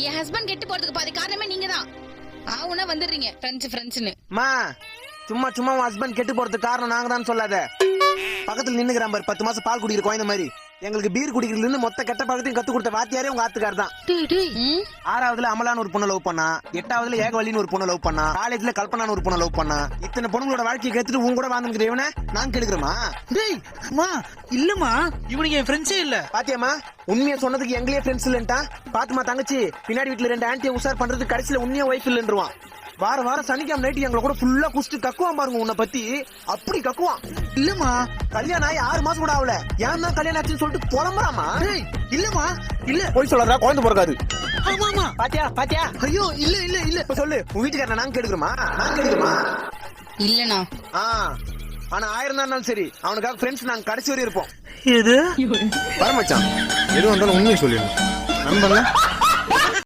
என் husband கெட்டு போறதுக்கு பாதி காரணமே நீங்க தான். ஆவுனா வந்துடுறீங்க ஃப்ரெண்ட்ஸ்னு. மா சும்மா சும்மா உன் ஹஸ்பண்ட் கெட்டு போறதுக்கு காரணம் நாங்க தான் சொல்லாத. பக்கத்துல நின்னுக்கிறான் பாரு 10 மாசம் பால் குடிக்கிற குழந்தை மாதிரி. எங்களுக்கு பீர் குடிக்கிறதுல இருந்து மொத்த கெட்ட பழக்கத்தையும் கத்து கொடுத்த வாத்தியாரே உங்க ஆத்துக்கார் தான். 6வதுல அமலான்னு ஒரு பொண்ணை லவ் பண்ணா, 8வதுல ஏகவல்லின்னு ஒரு பொண்ணை லவ் பண்ணா, காலேஜ்ல கல்பனான்னு ஒரு பொண்ணை லவ் பண்ணா. இத்தனை பொண்ணுங்களோட வாழ்க்கையை கேட்டுட்டு உங்க கூட வாழ்ந்துக்கிற இவனை நான் கெடுக்கிறோமா? டேய் மா இல்லம்மா, இவனுக்கு என் ஃப்ரெண்ட்ஸே இல்ல. பாத்தியாமா உண்மையா சொன்னதுக்கு எங்களே ஃப்ரெண்ட்ஸ் இல்லன்ட்டா. பாத்துமா தங்கச்சி பின்னாடி வீட்டுல 2 ஆன்ட்டியை உசார் பண்றதுக்கு கடைசியில உண்மையா ஒய்ஃப் இல்லன்றுவான். வாரம் சனிக்கிழமை நைட்டு எங்களை கூட ஃபுல்லா குடிச்சிட்டு கக்குவான் பாருங்க. உன்னை பத்தி அப்படி கக்குவான். இல்லம்மா கல்யாணம் ஆகி 6 மாசம் கூட ஆகல, ஏன் தான் கல்யாணம் ஆச்சுன்னு சொல்லிட்டு புலம்புறாமா? டேய் இல்லம்மா இல்ல. போய் சொல்றா குழந்தை பிறக்காது. ஆமாமா பாத்தியா ஐயோ இல்ல இல்ல இல்ல. இப்ப சொல்லு உன் வீட்டுக்காரன் நாங்க கெடுக்கிறோமா? இல்லனா ஆனா 1000 தான் இருந்தாலும் சரி அவனுக்காக ஃப்ரெண்ட்ஸ் நாங்க கடைசி வரை இருப்போம். எது வரமச்சான் எது வந்தாலும் உண்மையை சொல்லிடணும் நண்பன்ல.